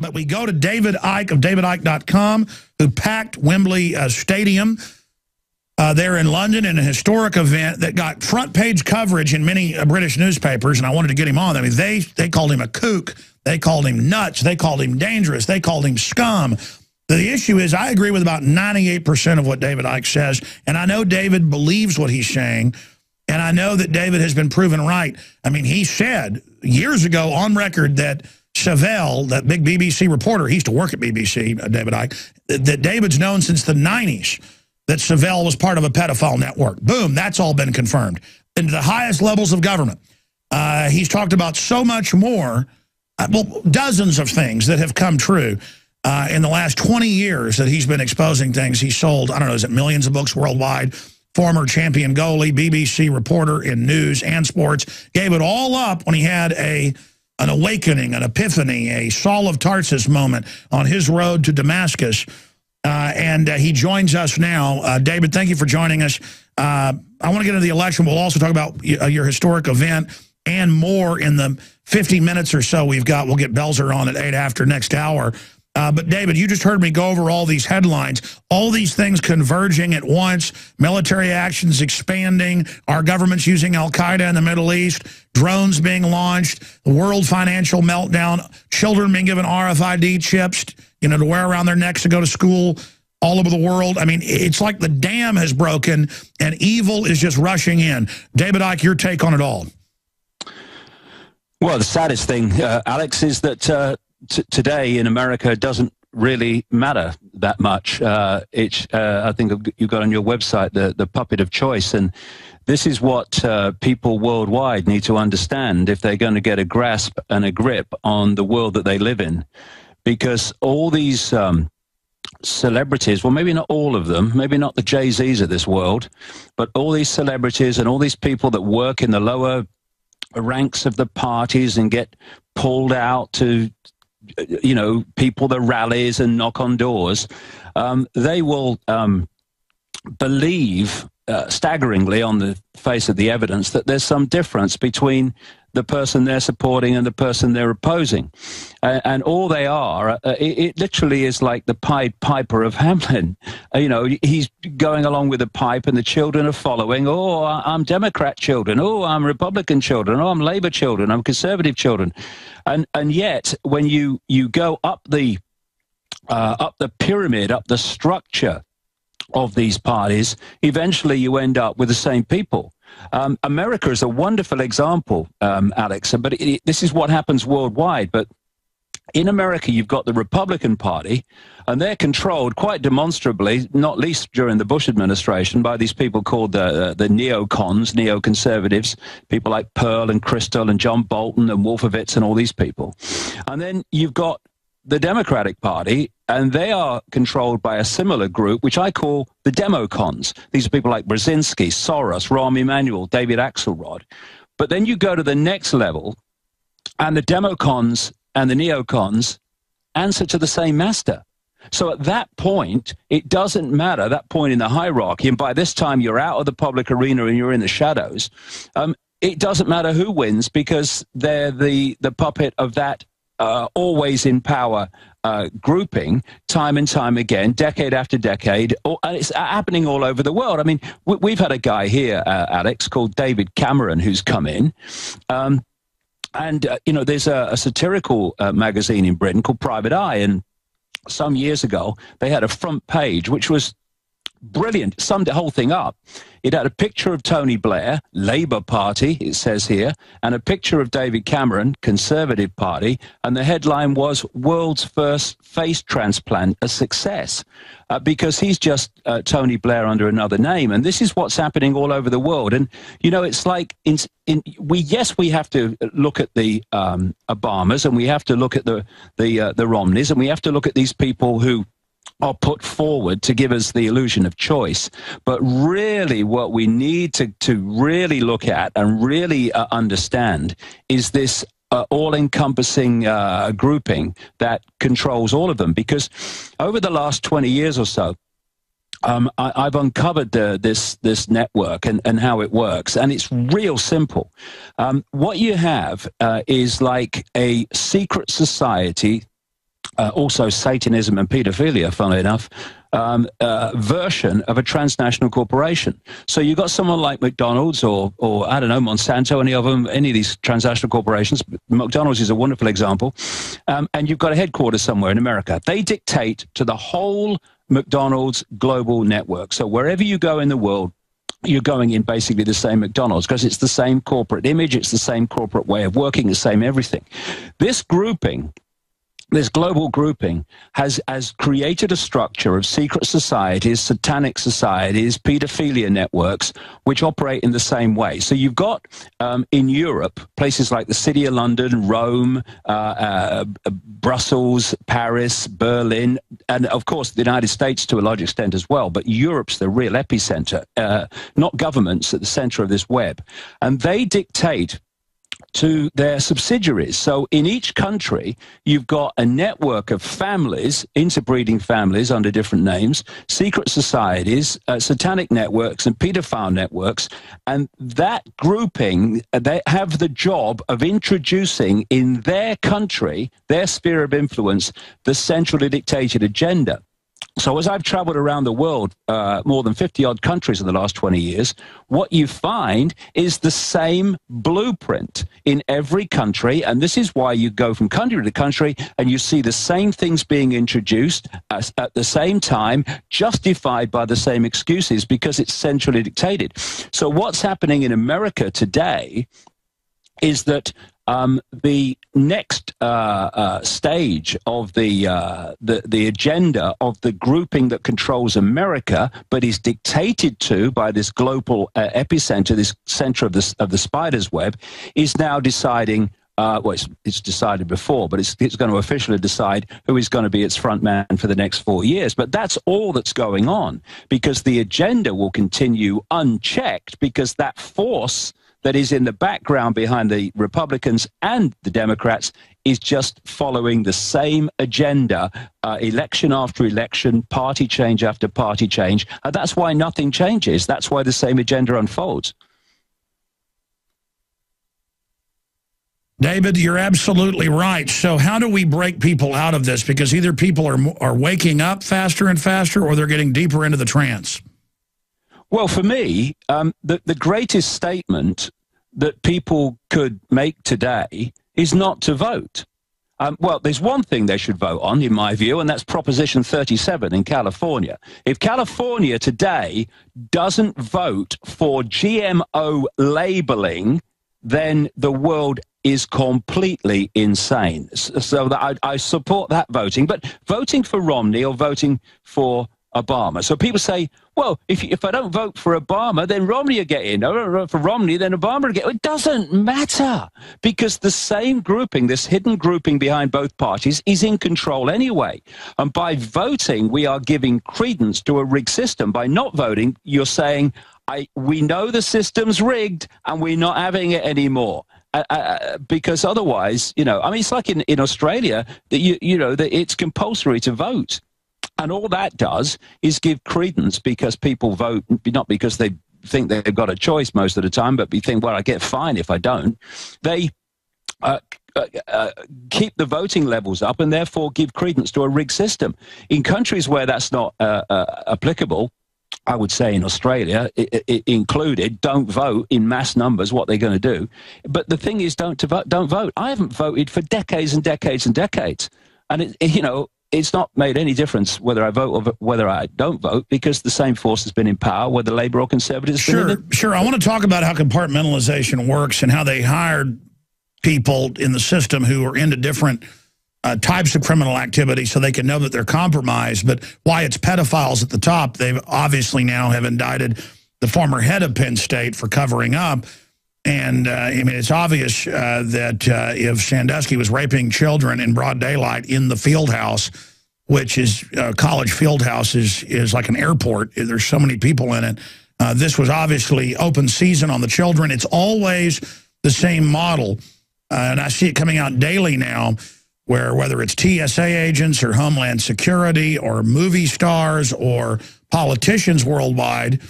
But we go to David Icke of DavidIcke.com, who packed Wembley Stadium there in London in a historic event that got front page coverage in many British newspapers, and I wanted to get him on. I mean, they called him a kook. They called him nuts. They called him dangerous. They called him scum. The issue is I agree with about 98% of what David Icke says, and I know David believes what he's saying, and I know that David has been proven right. I mean, he said years ago on record that Chevelle, that big BBC reporter, he used to work at BBC, David Icke, that David's known since the 90s that Chevelle was part of a pedophile network. Boom, that's all been confirmed. Into the highest levels of government. He's talked about so much more, well, dozens of things that have come true in the last 20 years that he's been exposing things. He sold, I don't know, is it millions of books worldwide? Former champion goalie, BBC reporter in news and sports, gave it all up when he had an awakening, an epiphany, a Saul of Tarsus moment on his road to Damascus. And he joins us now. David, thank you for joining us. I want to get into the election. We'll also talk about your historic event and more in the 50 minutes or so we've got. We'll get Belzer on at 8 after next hour. But, David, you just heard me go over all these headlines, all these things converging at once, military actions expanding, our government's using al-Qaeda in the Middle East, drones being launched, the world financial meltdown, children being given RFID chips, you know, to wear around their necks to go to school all over the world. I mean, it's like the dam has broken and evil is just rushing in. David Icke, your take on it all. Well, the saddest thing, Alex, is that today in America doesn't really matter that much. I think you got on your website the puppet of choice, and this is what people worldwide need to understand if they're going to get a grasp and a grip on the world that they live in. Because all these celebrities, well, maybe not all of them, maybe not the Jay-Z's of this world, but all these celebrities and all these people that work in the lower ranks of the parties and get pulled out to, you know, people that rallies and knock on doors, they will believe staggeringly on the face of the evidence that there's some difference between the person they're supporting and the person they're opposing. And all they are, it literally is like the Pied Piper of Hamelin. You know, he's going along with the pipe and the children are following. Oh, I'm Democrat children. Oh, I'm Republican children. Oh, I'm Labour children. I'm Conservative children. And yet, when you go up the pyramid, up the structure of these parties, eventually you end up with the same people. America is a wonderful example, Alex, but this is what happens worldwide. But in America, you've got the Republican Party, and they're controlled quite demonstrably, not least during the Bush administration, by these people called the neocons, neoconservatives, people like Pearl and Kristol and John Bolton and Wolfowitz and all these people. And then you've got the Democratic Party, and they are controlled by a similar group, which I call the Democons. These are people like Brzezinski, Soros, Rahm Emanuel, David Axelrod. But then you go to the next level, and the Democons and the neocons answer to the same master. So at that point, it doesn't matter, that point in the hierarchy, and by this time you're out of the public arena and you're in the shadows, it doesn't matter who wins because they're the puppet of that always in power grouping, time and time again, decade after decade, and it's happening all over the world. I mean, we've had a guy here, Alex, called David Cameron, who's come in, and you know, there's a satirical magazine in Britain called Private Eye, and some years ago they had a front page which was brilliant, summed the whole thing up. It had a picture of Tony Blair, Labour Party, it says here, and a picture of David Cameron, Conservative Party, and the headline was "World's First Face Transplant a Success," because he's just Tony Blair under another name. And this is what's happening all over the world. And, you know, it's like, yes, we have to look at the Obamas, and we have to look at the Romneys, and we have to look at these people who are put forward to give us the illusion of choice. But really what we need to really look at and really understand is this all-encompassing grouping that controls all of them. Because over the last 20 years or so, I've uncovered this network and how it works, and it's real simple. What you have is like a secret society also Satanism and pedophilia, funnily enough, version of a transnational corporation. So you've got someone like McDonald's or I don't know, Monsanto, any of these transnational corporations. McDonald's is a wonderful example. And you've got a headquarters somewhere in America. They dictate to the whole McDonald's global network. So wherever you go in the world, you're going in basically the same McDonald's because it's the same corporate image, it's the same corporate way of working, the same everything. This grouping, this global grouping has created a structure of secret societies, satanic societies, pedophilia networks, which operate in the same way. So you've got in Europe, places like the City of London, Rome, Brussels, Paris, Berlin, and of course the United States to a large extent as well. But Europe's the real epicenter, not governments at the center of this web. And they dictate to their subsidiaries. So in each country, you've got a network of families, interbreeding families under different names, secret societies, satanic networks, and pedophile networks. And that grouping, they have the job of introducing in their country, their sphere of influence, the centrally dictated agenda. So as I've traveled around the world, more than 50-odd countries in the last 20 years, what you find is the same blueprint in every country. And this is why you go from country to country and you see the same things being introduced at the same time, justified by the same excuses because it's centrally dictated. So what's happening in America today is that the next stage of the agenda of the grouping that controls America, but is dictated to by this global epicenter, this center of the spider's web, is now deciding. Well, it's decided before, but it's going to officially decide who is going to be its front man for the next 4 years. But that's all that's going on because the agenda will continue unchecked because that force that is in the background behind the Republicans and the Democrats is just following the same agenda, election after election, party change after party change. And that's why nothing changes. That's why the same agenda unfolds. David, you're absolutely right. So how do we break people out of this? Because either people are waking up faster and faster or they're getting deeper into the trance. Well, for me, the greatest statement that people could make today is not to vote. Well, there's one thing they should vote on, in my view, and that's Proposition 37 in California. If California today doesn't vote for GMO labeling, then the world is completely insane. So that I support that voting, but voting for Romney or voting for Obama. So people say, well, if I don't vote for Obama, then Romney will get in. I don't vote for Romney, then Obama will get in. It doesn't matter because the same grouping, this hidden grouping behind both parties is in control anyway. And by voting, we are giving credence to a rigged system. By not voting, you're saying, we know the system's rigged and we're not having it anymore. Because otherwise, I mean, it's like in Australia that that it's compulsory to vote. And all that does is give credence because people vote, not because they think they've got a choice most of the time, but they think, well, I get fined if I don't. They keep the voting levels up and therefore give credence to a rigged system. In countries where that's not applicable, I would say in Australia, it included, don't vote in mass numbers, what they're going to do. But the thing is, don't vote. I haven't voted for decades and decades and decades. And, it's not made any difference whether I vote or whether I don't vote because the same force has been in power, whether Labour or Conservatives. Sure. I want to talk about how compartmentalization works and how they hired people in the system who are into different types of criminal activity so they can know that they're compromised. But why it's pedophiles at the top, they've obviously now have indicted the former head of Penn State for covering up. And, I mean, it's obvious that if Sandusky was raping children in broad daylight in the field house, which is college field house is like an airport. There's so many people in it. This was obviously open season on the children. It's always the same model. And I see it coming out daily now where whether it's TSA agents or Homeland Security or movie stars or politicians worldwide,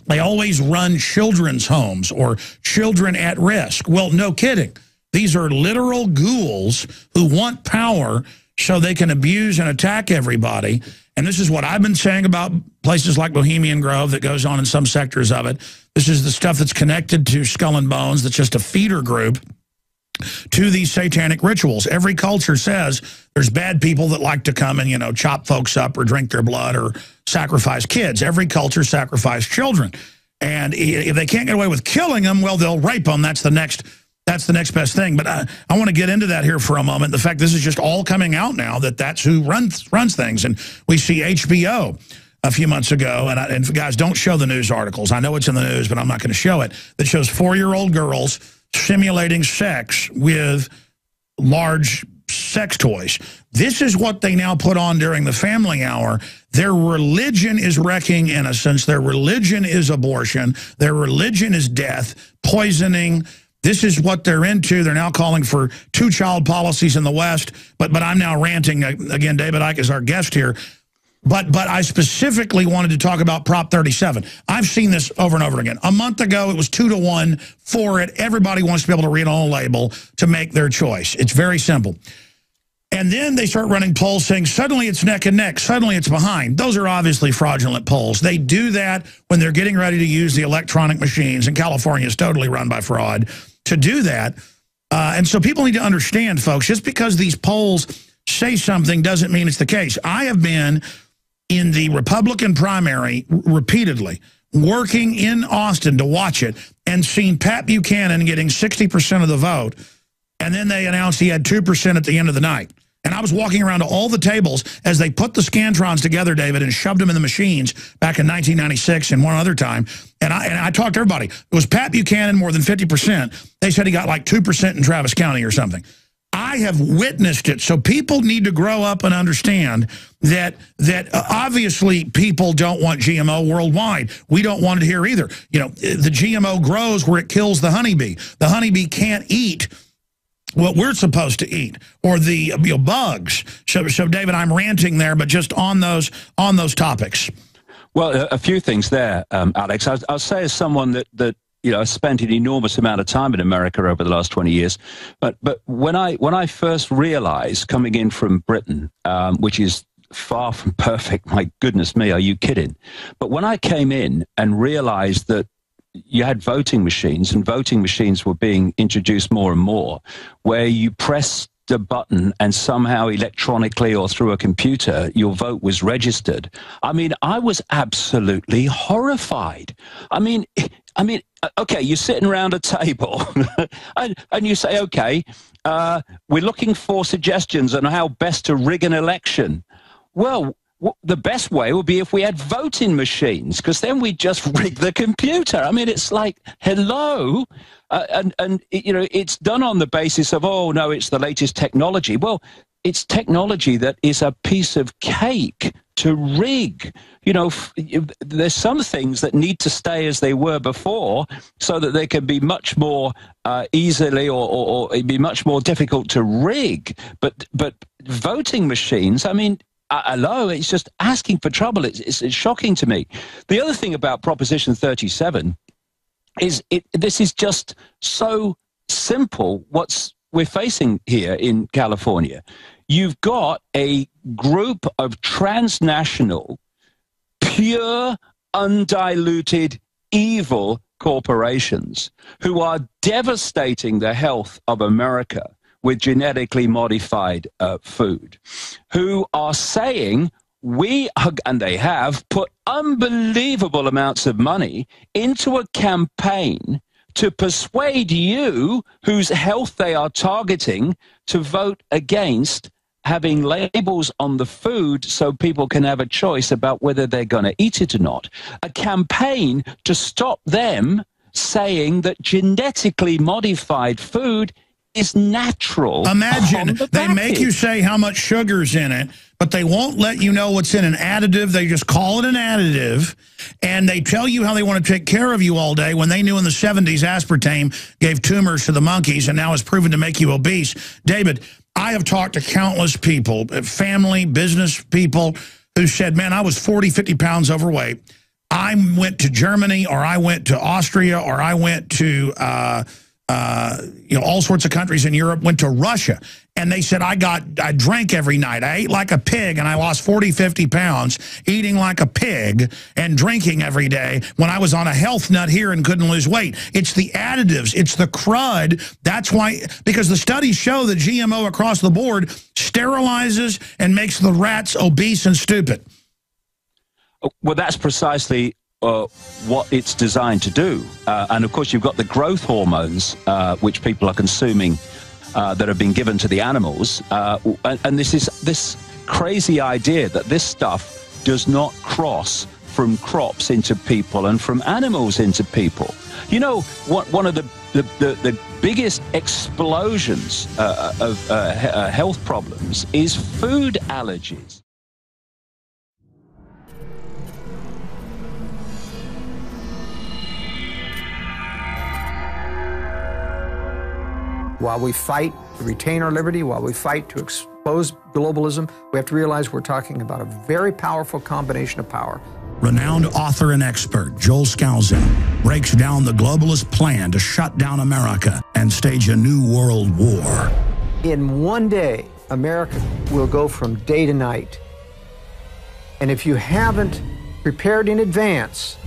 they always run children's homes or children at risk. Well, no kidding. These are literal ghouls who want power so they can abuse and attack everybody. And this is what I've been saying about places like Bohemian Grove that goes on in some sectors of it. This is the stuff that's connected to Skull and Bones, that's just a feeder group to these satanic rituals. Every culture says there's bad people that like to come and, you know, chop folks up or drink their blood or sacrifice kids. Every culture sacrifices children. And if they can't get away with killing them, well, they'll rape them. That's the next best thing. But I want to get into that here for a moment. The fact this is just all coming out now, that's who runs things. And we see HBO a few months ago, and guys, don't show the news articles. I know it's in the news, but I'm not going to show it. That shows 4-year-old girls simulating sex with large sex toys. This is what they now put on during the family hour. Their religion is wrecking innocence. Their religion is abortion. Their religion is death, poisoning. This is what they're into. They're now calling for 2-child policies in the West. But I'm now ranting. Again, David Icke is our guest here. But I specifically wanted to talk about Prop 37. I've seen this over and over again. A month ago, it was 2-to-1 for it. Everybody wants to be able to read on a label to make their choice. It's very simple. And then they start running polls saying suddenly it's neck and neck, suddenly it's behind. Those are obviously fraudulent polls. They do that when they're getting ready to use the electronic machines, and California is totally run by fraud, to do that. And so people need to understand, folks, just because these polls say something doesn't mean it's the case. I have been in the Republican primary repeatedly, working in Austin to watch it, and seen Pat Buchanan getting 60% of the vote, and then they announced he had 2% at the end of the night. And I was walking around to all the tables as they put the Scantrons together, David, and shoved them in the machines back in 1996 and one other time. And I talked to everybody. It was Pat Buchanan more than 50%. They said he got like 2% in Travis County or something. I have witnessed it. So people need to grow up and understand that obviously people don't want GMO worldwide. We don't want it here either. You know, the GMO grows where it kills the honeybee. The honeybee can't eat what we're supposed to eat, or the bugs. So David, I'm ranting there, but just on those topics. Well, a few things there, Alex. I'll say as someone that you know, spent an enormous amount of time in America over the last 20 years. But when I first realized, coming in from Britain, which is far from perfect, my goodness me, are you kidding? But when I came in and realized that you had voting machines, and voting machines were being introduced more and more, where you press the button and somehow electronically or through a computer your vote was registered. I mean, I was absolutely horrified. I mean, okay, you're sitting around a table and you say, okay, we're looking for suggestions on how best to rig an election. Well, the best way would be if we had voting machines, because then we just rig the computer. I mean, it's like, hello. And you know, it's done on the basis of, oh, no, it's the latest technology. Well, it's technology that is a piece of cake to rig. You know, there's some things that need to stay as they were before so that they can be much more easily or it'd be much more difficult to rig. But voting machines, I mean, hello, it's just asking for trouble. It's shocking to me. The other thing about Proposition 37 is this is just so simple we're facing here in California. You've got a group of transnational, pure, undiluted, evil corporations who are devastating the health of America with genetically modified food, who are saying and they have put unbelievable amounts of money into a campaign to persuade you, whose health they are targeting, to vote against having labels on the food so people can have a choice about whether they're going to eat it or not. A campaign to stop them saying that genetically modified food is natural. Imagine they make you say how much sugar's in it, but they won't let you know what's in an additive. They just call it an additive, and they tell you how they want to take care of you all day when they knew in the 70s aspartame gave tumors to the monkeys and now is proven to make you obese. David, I have talked to countless people, family, business people, who said, man, I was 40, 50 pounds overweight. I went to Germany, or I went to Austria, or I went to all sorts of countries in Europe, went to Russia. And they said, I drank every night. I ate like a pig, and I lost 40, 50 pounds eating like a pig and drinking every day when I was on a health nut here and couldn't lose weight. It's the additives. It's the crud. That's why, because the studies show that GMO across the board sterilizes and makes the rats obese and stupid. Well, that's precisely what it's designed to do. And of course, you've got the growth hormones, which people are consuming that have been given to the animals. And this is this crazy idea that this stuff does not cross from crops into people and from animals into people. You know, one of the biggest explosions of health problems is food allergies. While we fight to retain our liberty, while we fight to expose globalism, we have to realize we're talking about a very powerful combination of power. Renowned author and expert Joel Skousen breaks down the globalist plan to shut down America and stage a new world war. In one day, America will go from day to night. And if you haven't prepared in advance,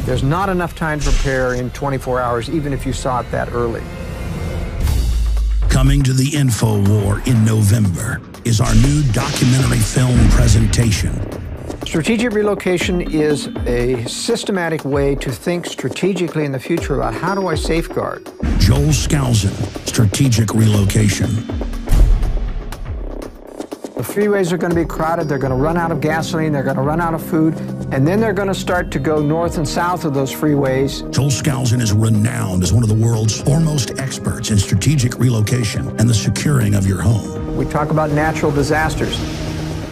there's not enough time to prepare in 24 hours, even if you saw it that early. Coming to the Info War in November is our new documentary film presentation. Strategic relocation is a systematic way to think strategically in the future about how do I safeguard. Joel Skousen, Strategic Relocation. The freeways are going to be crowded, they're going to run out of gasoline, they're going to run out of food, and then they're going to start to go north and south of those freeways. Joel Skousen is renowned as one of the world's foremost experts in strategic relocation and the securing of your home. We talk about natural disasters,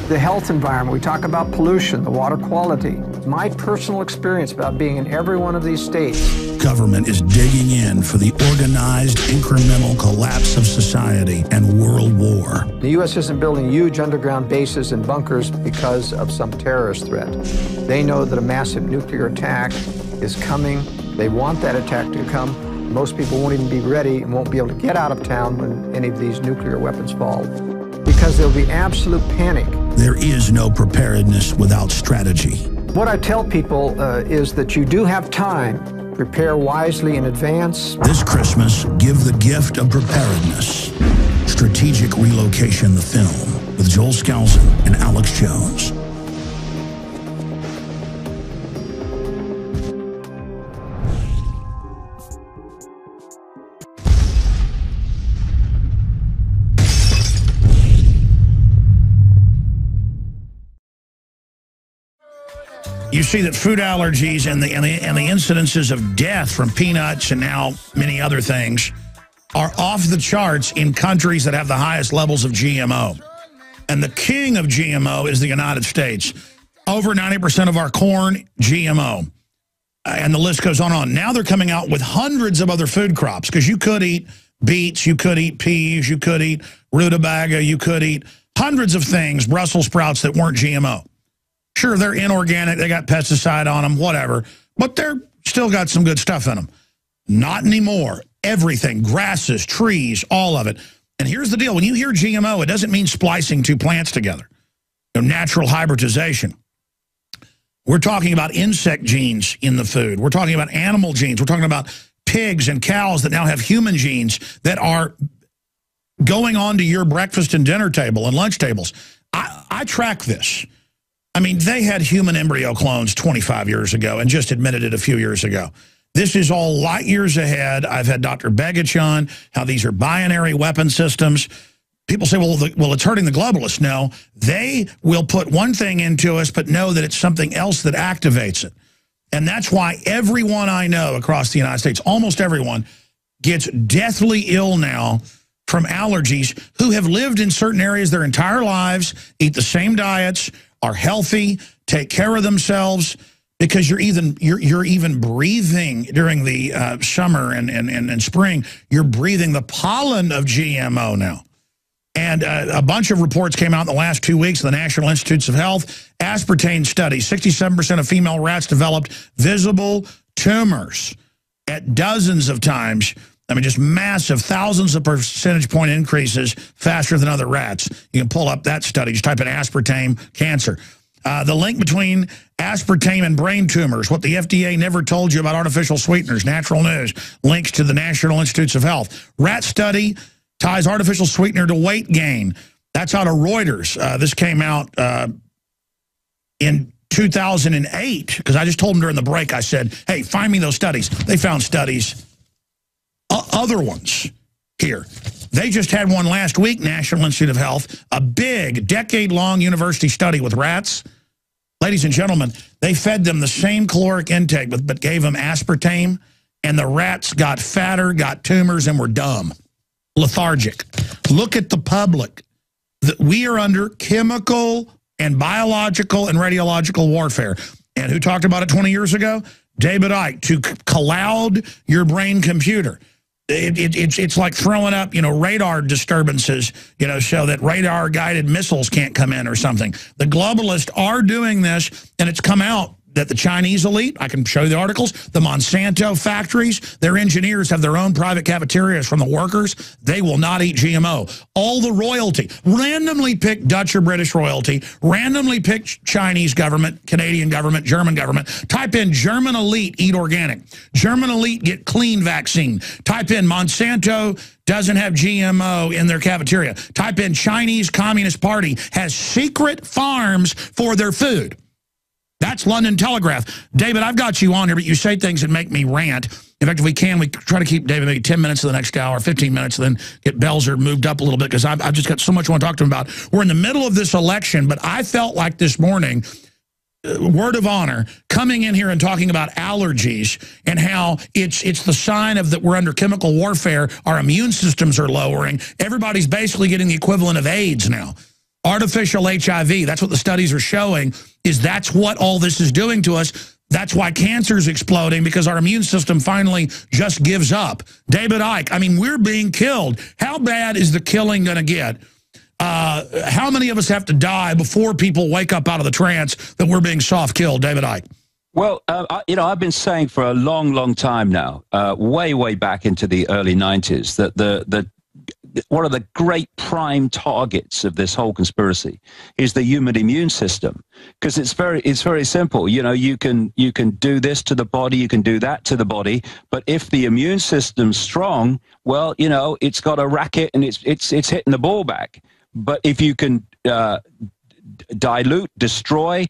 the health environment, we talk about pollution, the water quality. My personal experience about being in every one of these states. Government is digging in for the organized, incremental collapse of society and world war. The U.S. isn't building huge underground bases and bunkers because of some terrorist threat. They know that a massive nuclear attack is coming. They want that attack to come. Most people won't even be ready and won't be able to get out of town when any of these nuclear weapons fall, because there'll be absolute panic. There is no preparedness without strategy. What I tell people is that you do have time. Prepare wisely in advance. This Christmas, give the gift of preparedness. Strategic Relocation, the film, with Joel Skousen and Alex Jones. You see that food allergies and the incidences of death from peanuts and now many other things are off the charts in countries that have the highest levels of GMO. And the king of GMO is the United States. Over 90% of our corn, GMO. And the list goes on. Now they're coming out with hundreds of other food crops, because you could eat beets, you could eat peas, you could eat rutabaga, you could eat hundreds of things, Brussels sprouts, that weren't GMO. Sure, they're inorganic, they got pesticide on them, whatever, but they're still got some good stuff in them. Not anymore. Everything, grasses, trees, all of it. And here's the deal. When you hear GMO, it doesn't mean splicing two plants together. Natural hybridization. We're talking about insect genes in the food. We're talking about animal genes. We're talking about pigs and cows that now have human genes that are going on to your breakfast and dinner table and lunch tables. I track this. I mean, they had human embryo clones 25 years ago and just admitted it a few years ago. This is all light years ahead. I've had Dr. Begich on, how these are binary weapon systems. People say, well, it's hurting the globalists. No, they will put one thing into us, but know that it's something else that activates it. And that's why everyone I know across the United States, almost everyone, gets deathly ill now from allergies, who have lived in certain areas their entire lives, eat the same diets, are healthy, take care of themselves, because you're even breathing during the summer and spring. You're breathing the pollen of GMO now. And a bunch of reports came out in the last 2 weeks of the National Institutes of Health. Aspartame study, 67% of female rats developed visible tumors at dozens of times I mean, just massive, thousands of percentage point increases faster than other rats. You can pull up that study. Just type in aspartame cancer. The link between aspartame and brain tumors, what the FDA never told you about artificial sweeteners, Natural News, links to the National Institutes of Health. Rat study ties artificial sweetener to weight gain. That's out of Reuters. This came out in 2008, because I just told them during the break, I said, hey, find me those studies. They found studies, other ones here. They just had one last week, National Institute of Health, a big, decade-long university study with rats. Ladies and gentlemen, they fed them the same caloric intake, but gave them aspartame, and the rats got fatter, got tumors, and were dumb, lethargic. Look at the public. We are under chemical and biological and radiological warfare. And who talked about it 20 years ago? David Icke, to cloud your brain computer. It's like throwing up, radar disturbances, so that radar-guided missiles can't come in or something. The globalists are doing this, and it's come out that the Chinese elite, I can show you the articles, the Monsanto factories, their engineers have their own private cafeterias from the workers. They will not eat GMO. All the royalty, randomly pick Dutch or British royalty, randomly pick Chinese government, Canadian government, German government. Type in German elite, eat organic. German elite, get clean vaccine. Type in Monsanto doesn't have GMO in their cafeteria. Type in Chinese Communist Party has secret farms for their food. That's London Telegraph. David, I've got you on here, but you say things that make me rant. In fact, if we try to keep David maybe 10 minutes of the next hour, 15 minutes, and then get Belzer moved up a little bit, because I've just got so much I want to talk to him about. We're in the middle of this election, but I felt like this morning, word of honor, coming in here and talking about allergies and how it's the sign of that we're under chemical warfare, our immune systems are lowering. Everybody's basically getting the equivalent of AIDS now. Artificial HIV, that's what the studies are showing, is that's what all this is doing to us. That's why cancer is exploding, because our immune system finally just gives up. David Icke, I mean, we're being killed. How bad is the killing going to get? How many of us have to die before people wake up out of the trance that we're being soft-killed, David Icke? Well, I've been saying for a long, long time now, way back into the early 90s, that one of the great prime targets of this whole conspiracy is the human immune system, because it's very simple. You can do this to the body, you can do that to the body, but if the immune system's strong, well, it's got a racket and it's hitting the ball back. But if you can dilute, destroy,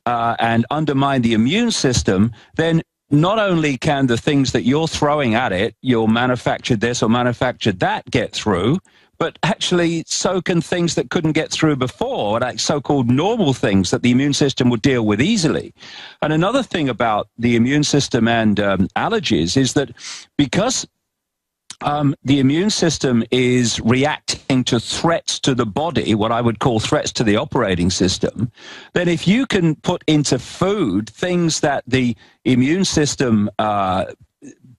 and undermine the immune system, then not only can the things that you're throwing at it, you'll manufacture this or manufacture that, get through, but actually so can things that couldn't get through before, like so-called normal things that the immune system would deal with easily. And another thing about the immune system and allergies is that because the immune system is reacting to threats to the body, what I would call threats to the operating system, then if you can put into food things that the immune system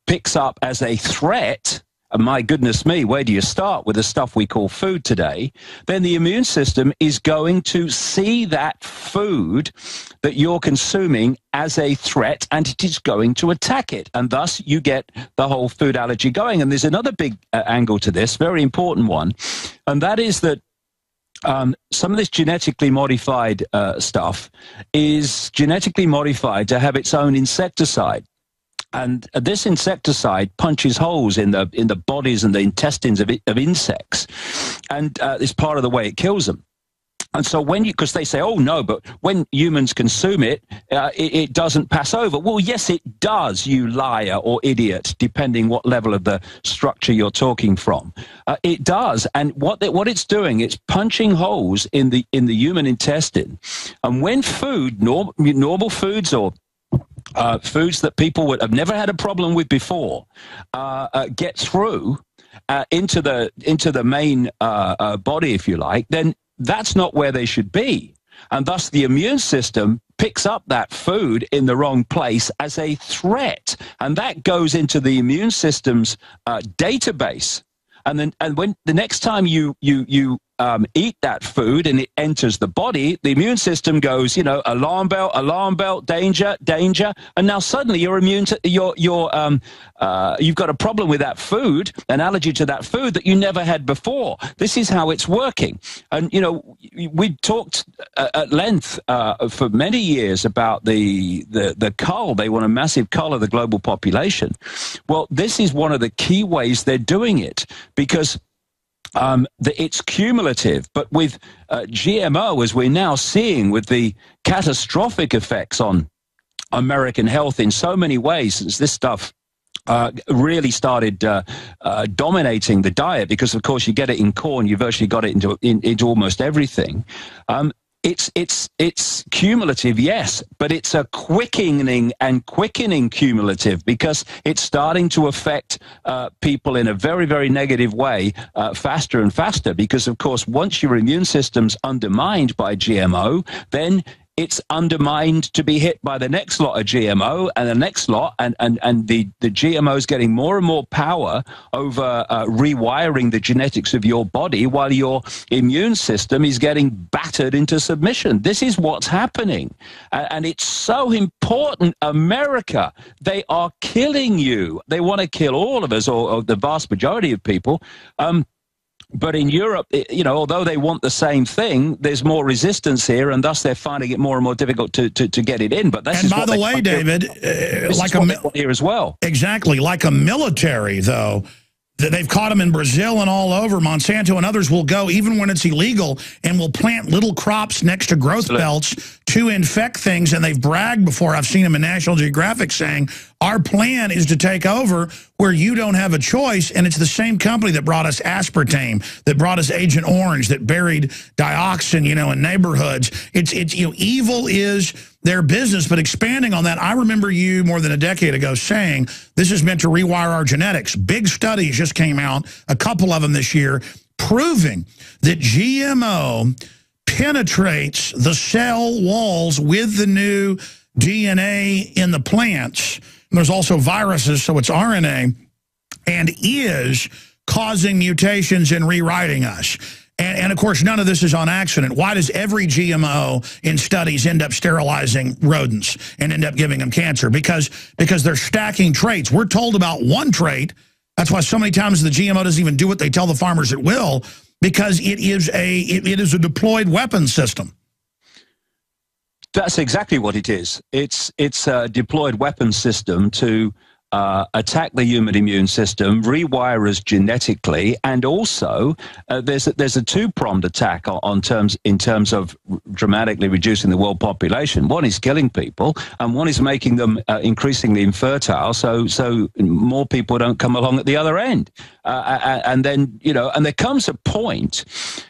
picks up as a threat, and my goodness me, where do you start with the stuff we call food today? Then the immune system is going to see that food that you're consuming as a threat, and it is going to attack it. And thus you get the whole food allergy going. And there's another big angle to this, very important one, and that is that some of this genetically modified stuff is genetically modified to have its own insecticide. And this insecticide punches holes in the bodies and the intestines of insects, and it's part of the way it kills them. And so because they say, oh no, but when humans consume it, it doesn't pass over. Well, yes, it does, you liar or idiot, depending what level of the structure you're talking from. It does, and what it's doing, it's punching holes in the human intestine. And when normal foods or foods that people would have never had a problem with before get through into the main body, if you like, then that's not where they should be. And thus the immune system picks up that food in the wrong place as a threat, and that goes into the immune system's database. And when the next time you eat that food and it enters the body, the immune system goes, you know, alarm bell, danger, danger, and now suddenly you're immune to you've got a problem with that food, an allergy to that food that you never had before. This is how it's working. And you know, we talked at length for many years about the cull. They want a massive cull of the global population. Well, this is one of the key ways they're doing it, because it's cumulative. But with GMO, as we're now seeing, with the catastrophic effects on American health in so many ways, since this stuff really started dominating the diet, because of course you get it in corn, you virtually got it into almost everything. It's cumulative, yes, but it's a quickening cumulative, because it's starting to affect people in a very, very negative way faster and faster, because of course once your immune system's undermined by GMO, then it's undermined to be hit by the next lot of GMO and the next lot, and the GMO is getting more and more power over rewiring the genetics of your body, while your immune system is getting battered into submission. This is what's happening, and it's so important. America, they are killing you. They want to kill all of us, or the vast majority of people. But in Europe, you know, although they want the same thing, there's more resistance here, and thus they're finding it more and more difficult to get it in. But that's, and by the way, David, like a here as well. Exactly, like a military, though. They've caught them in Brazil and all over. Monsanto and others will go, even when it's illegal, and will plant little crops next to growth belts to infect things. And they've bragged before. I've seen them in National Geographic saying, our plan is to take over where you don't have a choice. And it's the same company that brought us aspartame, that brought us Agent Orange, that buried dioxin, you know, in neighborhoods. It's you know, evil is their business. But expanding on that, I remember you more than a decade ago saying this is meant to rewire our genetics. Big studies just came out, a couple of them this year, proving that GMO penetrates the cell walls with the new DNA in the plants. And there's also viruses, so it's RNA, and is causing mutations and rewriting us. And of course, none of this is on accident. Why does every GMO in studies end up sterilizing rodents and end up giving them cancer? Because they're stacking traits. We're told about one trait. That's why so many times the GMO doesn't even do what they tell the farmers it will, because it is a deployed weapon system. That's exactly what it is. It's a deployed weapon system to attack the human immune system, rewire us genetically, and also there's a two-pronged attack in terms of dramatically reducing the world population. One is killing people, and one is making them increasingly infertile, so more people don't come along at the other end. And then, you know, and there comes a point.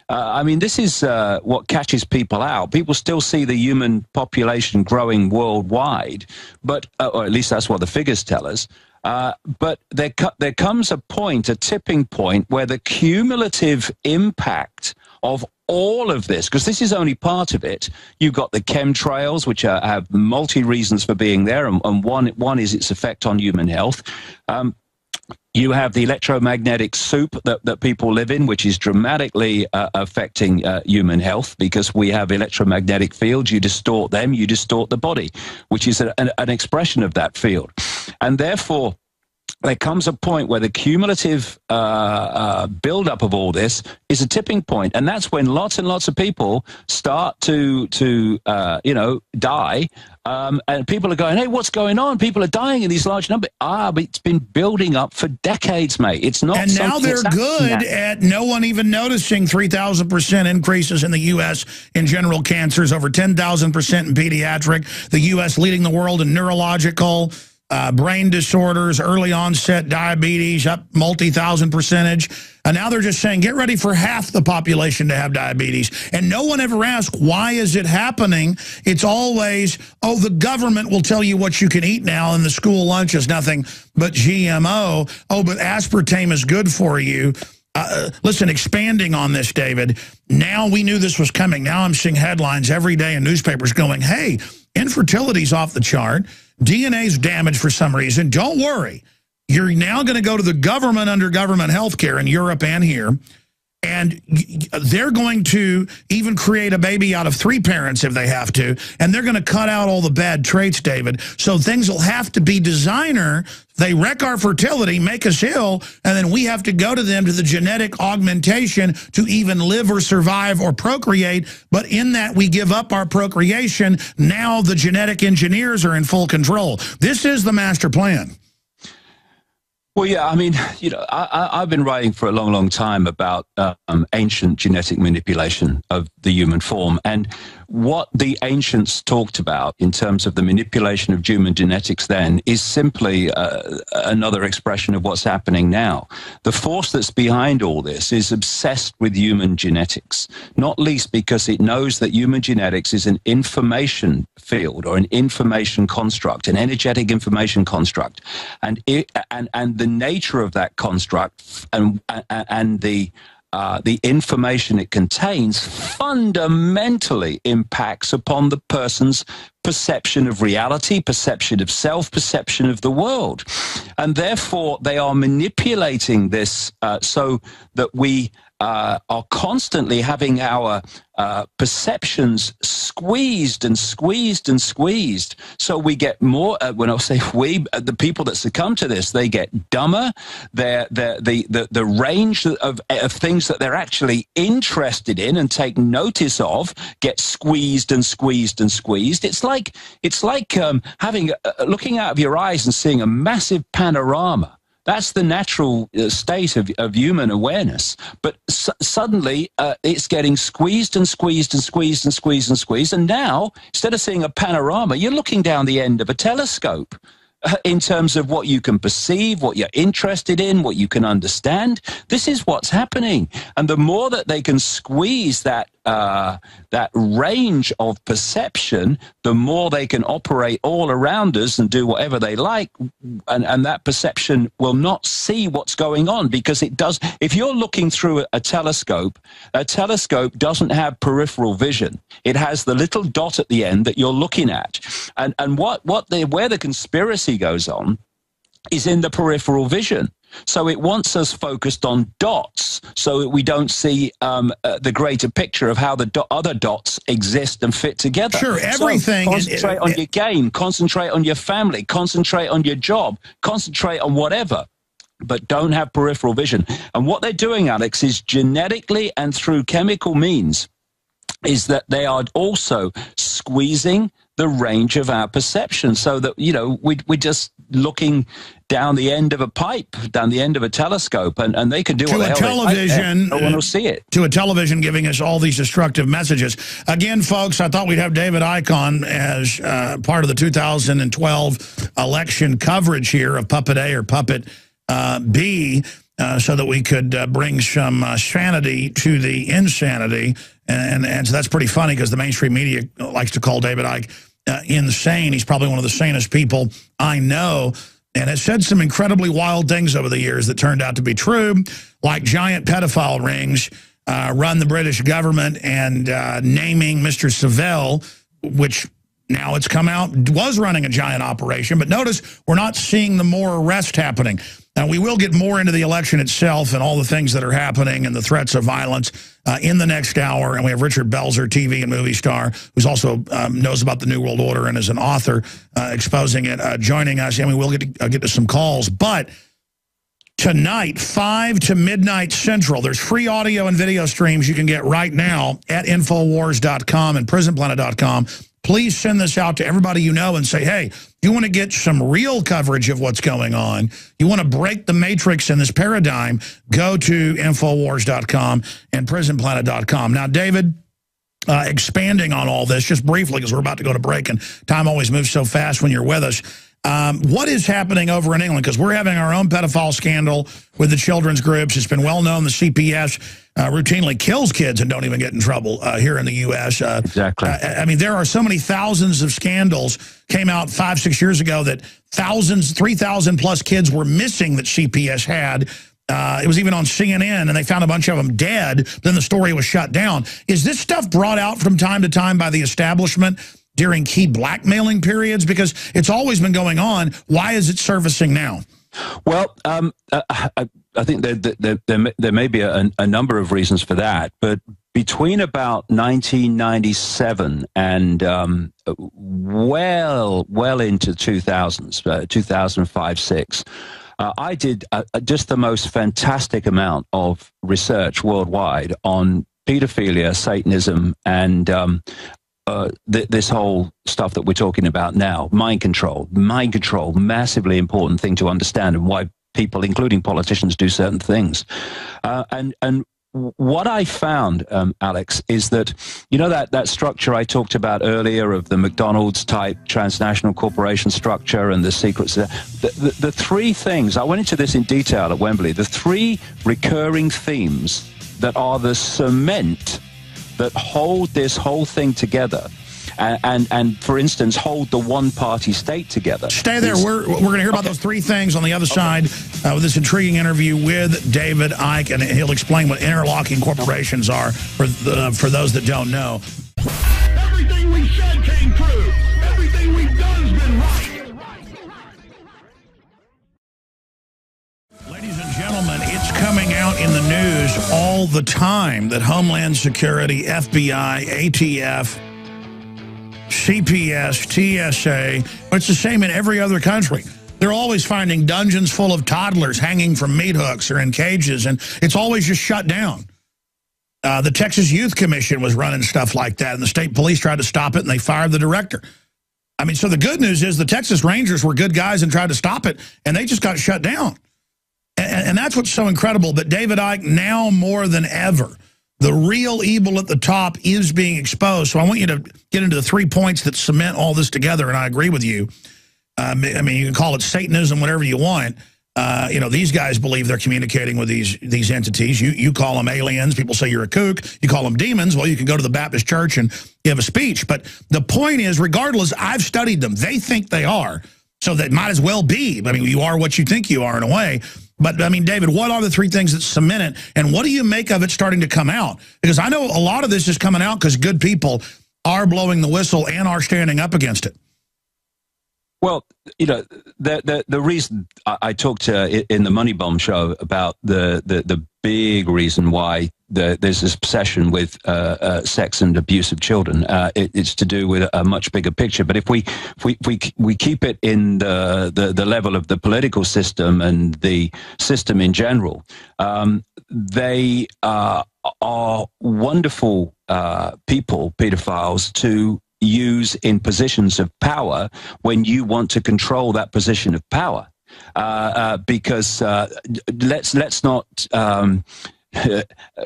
I mean, this is what catches people out. People still see the human population growing worldwide, but or at least that's what the figures tell us. But there comes a point, a tipping point, where the cumulative impact of all of this, because this is only part of it. You've got the chemtrails, which have multi reasons for being there, and one is its effect on human health. You have the electromagnetic soup that people live in, which is dramatically affecting human health, because we have electromagnetic fields. You distort them, you distort the body, which is an expression of that field. And therefore, there comes a point where the cumulative buildup of all this is a tipping point, and that's when lots and lots of people start to you know, die, and people are going, hey, what's going on? People are dying in these large numbers. But it's been building up for decades, mate. It's not. And now they're good at no one even noticing 3,000% increases in the U.S. in general cancers, over 10,000% in pediatric. The U.S. leading the world in neurological. Brain disorders, early onset diabetes, up multi-thousand percentage. And now they're just saying, get ready for half the population to have diabetes. And no one ever asks, why is it happening? It's always, oh, the government will tell you what you can eat now, and the school lunch is nothing but GMO. Oh, but aspartame is good for you. Listen, expanding on this, David, now we knew this was coming. Now I'm seeing headlines every day in newspapers going, hey, infertility's off the chart. DNA's damaged for some reason. Don't worry. You're now going to go to the government under government health care in Europe and here, And they're going to even create a baby out of 3 parents if they have to. And they're going to cut out all the bad traits, David. So things will have to be designer. They wreck our fertility, make us ill, and then we have to go to them to the genetic augmentation to even live or survive or procreate. But in that, we give up our procreation. Now the genetic engineers are in full control. This is the master plan. Well, yeah, I mean, I've been writing for a long, long time about ancient genetic manipulation of the human form. And what the ancients talked about in terms of the manipulation of human genetics then is simply another expression of what's happening now. The force that's behind all this is obsessed with human genetics, not least because it knows that human genetics is an information field or an information construct, an energetic information construct. And the nature of that construct and the information it contains fundamentally impacts upon the person's perception of reality, perception of self, perception of the world. And therefore, they are manipulating this so that we are constantly having our perceptions squeezed and squeezed and squeezed. So we get more, when I say we, the people that succumb to this, they get dumber. The range of things that they're actually interested in and take notice of gets squeezed and squeezed and squeezed. It's like having looking out of your eyes and seeing a massive panorama. That's the natural state of human awareness. But suddenly it's getting squeezed and squeezed and squeezed and squeezed and squeezed. And now, instead of seeing a panorama, you're looking down the end of a telescope in terms of what you can perceive, what you're interested in, what you can understand. This is what's happening. And the more that they can squeeze that range of perception, the more they can operate all around us and do whatever they like, and that perception will not see what's going on, because it does. If you're looking through a telescope doesn't have peripheral vision. It has the little dot at the end that you're looking at, and where the conspiracy goes on is in the peripheral vision. So it wants us focused on dots so that we don't see the greater picture of how the other dots exist and fit together. Sure, everything. So concentrate on your game, concentrate on your family, concentrate on your job, concentrate on whatever, but don't have peripheral vision. And what they're doing, Alex, is genetically and through chemical means is that they are also squeezing the range of our perception, so that, we're just looking down the end of a pipe, down the end of a telescope, and they can do what the hell television. No one will see it. To a television giving us all these destructive messages. Again, folks, I thought we'd have David Icke as part of the 2012 election coverage here of Puppet A or Puppet B, so that we could bring some sanity to the insanity. And so that's pretty funny, because the mainstream media likes to call David Icke insane. He's probably one of the sanest people I know, and has said some incredibly wild things over the years that turned out to be true, like giant pedophile rings run the British government, and naming Mr. Savelle, which now it's come out was running a giant operation. But notice we're not seeing the more arrest happening. Now, we will get more into the election itself and all the things that are happening and the threats of violence in the next hour. And we have Richard Belzer, TV and movie star, who's also knows about the New World Order and is an author exposing it, joining us. And we will get to some calls. But tonight, 5 to midnight Central, there's free audio and video streams you can get right now at Infowars.com and PrisonPlanet.com. Please send this out to everybody you know and say, hey, you want to get some real coverage of what's going on, you want to break the matrix in this paradigm, go to Infowars.com and PrisonPlanet.com. Now, David, expanding on all this, just briefly, because we're about to go to break, and time always moves so fast when you're with us. What is happening over in England? Because we're having our own pedophile scandal with the children's groups. It's been well known the CPS routinely kills kids and don't even get in trouble here in the U.S. Exactly. I mean, there are so many thousands of scandals came out 5-6 years ago that 3,000 plus kids were missing that CPS had. It was even on CNN, and they found a bunch of them dead. Then the story was shut down. Is this stuff brought out from time to time by the establishment during key blackmailing periods? Because it's always been going on. Why is it surfacing now? Well, I think there may be a number of reasons for that, but between about 1997 and well into 2000s, 2005, 6, I did just the most fantastic amount of research worldwide on pedophilia, Satanism, and this whole stuff that we're talking about now. Mind control, massively important thing to understand, and why people, including politicians, do certain things. And what I found, Alex, is that, you know, that structure I talked about earlier of the McDonald's type transnational corporation structure and the secrets, the three things, I went into this in detail at Wembley, the three recurring themes that are the cement that hold this whole thing together. And for instance, hold the one-party state together. Stay there. We're going to hear about those three things on the other side with this intriguing interview with David Icke, and he'll explain what interlocking corporations are for those that don't know. Everything we said came true. Everything we've done's been right. Ladies and gentlemen, it's coming out in the news all the time that Homeland Security, FBI, ATF, CPS, TSA, it's the same in every other country. They're always finding dungeons full of toddlers hanging from meat hooks or in cages, and it's always just shut down. The Texas Youth Commission was running stuff like that, and the state police tried to stop it, and they fired the director. I mean, so the good news is the Texas Rangers were good guys and tried to stop it, and they just got shut down. And that's what's so incredible. But David Icke, now more than ever, the real evil at the top is being exposed. So I want you to get into the 3 points that cement all this together, and I agree with you. I mean, you can call it Satanism, whatever you want. You know, these guys believe they're communicating with these entities. You call them aliens. People say you're a kook. You call them demons. Well, you can go to the Baptist church and give a speech. But the point is, regardless, I've studied them. They think they are. So that might as well be. I mean, you are what you think you are in a way. But, I mean, David, what are the three things that cement it, and what do you make of it starting to come out? Because I know a lot of this is coming out because good people are blowing the whistle and are standing up against it. Well, you know, the reason I talked in the Money Bomb show about the big reason why there's this obsession with sex and abuse of children. It's to do with a much bigger picture. But if we keep it in the level of the political system and the system in general, they are wonderful people, pedophiles, to use in positions of power when you want to control that position of power, because let's not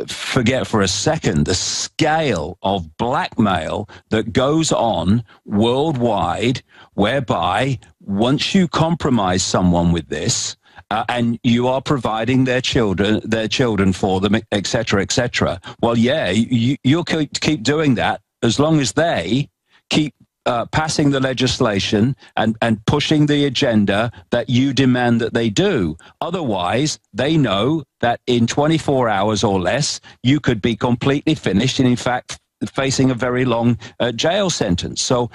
forget for a second the scale of blackmail that goes on worldwide, whereby once you compromise someone with this, and you are providing their children for them, etc., etc. Well, yeah, you'll keep doing that as long as they keep passing the legislation and pushing the agenda that you demand that they do. Otherwise, they know that in 24 hours or less, you could be completely finished and, in fact, facing a very long jail sentence. So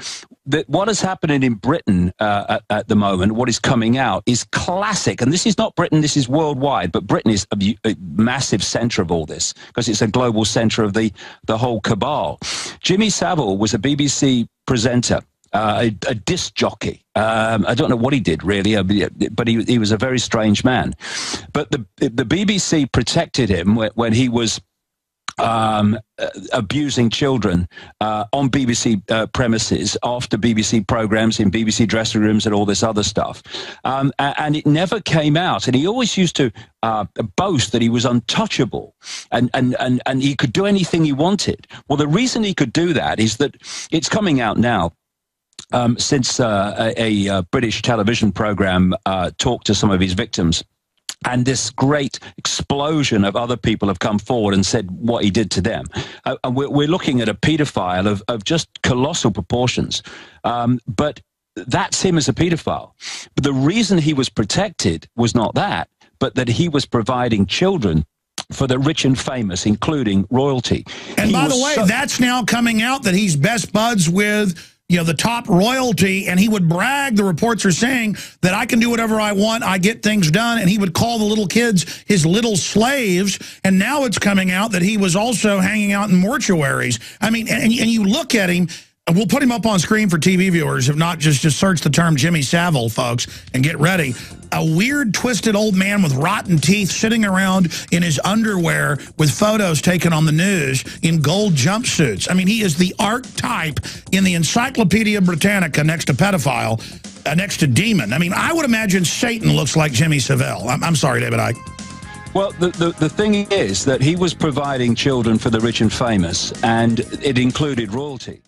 what is happening in Britain at the moment, what is coming out, is classic. And this is not Britain, this is worldwide, but Britain is a massive center of all this because it's a global center of the whole cabal. Jimmy Savile was a BBC presenter, a disc jockey. I don't know what he did, really, but he was a very strange man. But the BBC protected him when he was abusing children on BBC premises, after BBC programs, in BBC dressing rooms and all this other stuff. And it never came out. And he always used to boast that he was untouchable and he could do anything he wanted. Well, the reason he could do that is that it's coming out now. Since a British television program talked to some of his victims, and this great explosion of other people have come forward and said what he did to them. And we're looking at a paedophile of just colossal proportions. But that's him as a paedophile. But the reason he was protected was not that, but that he was providing children for the rich and famous, including royalty. And by the way, that's now coming out that he's best buds with the top royalty, and he would brag, the reports are saying, that I can do whatever I want, I get things done, and he would call the little kids his little slaves, and now it's coming out that he was also hanging out in mortuaries. I mean, and you look at him, and we'll put him up on screen for TV viewers, if not, just search the term Jimmy Savile, folks, and get ready. A weird, twisted old man with rotten teeth sitting around in his underwear with photos taken on the news in gold jumpsuits. I mean, he is the archetype in the Encyclopedia Britannica next to pedophile, next to demon. I mean, I would imagine Satan looks like Jimmy Savile. I'm sorry, David Icke. Well, the thing is that he was providing children for the rich and famous, and it included royalty.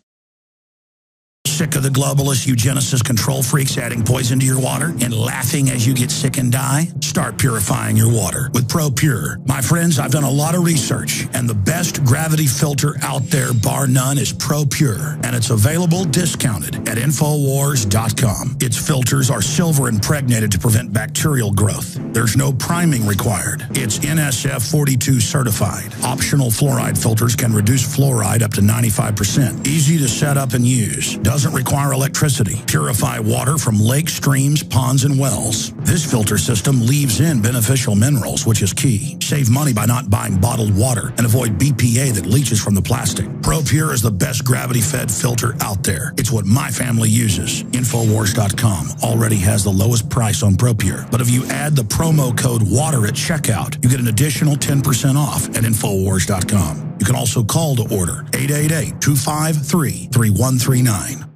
Sick of the globalists, eugenicists, control freaks adding poison to your water and laughing as you get sick and die? Start purifying your water with ProPure. My friends, I've done a lot of research, and the best gravity filter out there, bar none, is ProPure, and it's available discounted at Infowars.com. Its filters are silver impregnated to prevent bacterial growth. There's no priming required. It's NSF 42 certified. Optional fluoride filters can reduce fluoride up to 95%. Easy to set up and use. Doesn't require electricity. Purify water from lakes, streams, ponds, and wells. This filter system leaves in beneficial minerals, which is key. Save money by not buying bottled water and avoid BPA that leaches from the plastic. ProPure is the best gravity-fed filter out there. It's what my family uses. Infowars.com already has the lowest price on ProPure. But if you add the promo code WATER at checkout, you get an additional 10% off at Infowars.com. You can also call to order 888-253-3139.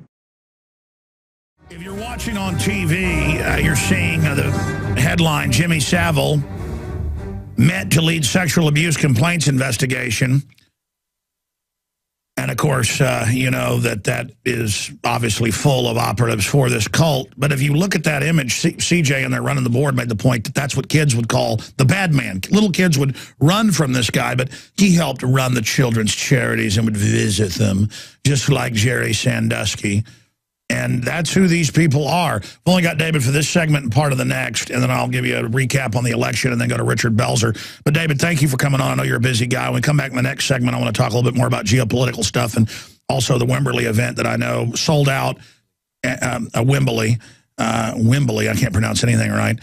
If you're watching on TV, you're seeing the headline, Jimmy Savile met to lead sexual abuse complaints investigation. And, of course, you know that is obviously full of operatives for this cult. But if you look at that image, CJ and they're running the board made the point that that's what kids would call the bad man. Little kids would run from this guy, but he helped run the children's charities and would visit them, just like Jerry Sandusky. And that's who these people are. I've only got David for this segment and part of the next, and then I'll give you a recap on the election and then go to Richard Belzer. But, David, thank you for coming on. I know you're a busy guy. When we come back in the next segment, I want to talk a little bit more about geopolitical stuff and also the Wembley event that I know sold out, Wembley, I can't pronounce anything right.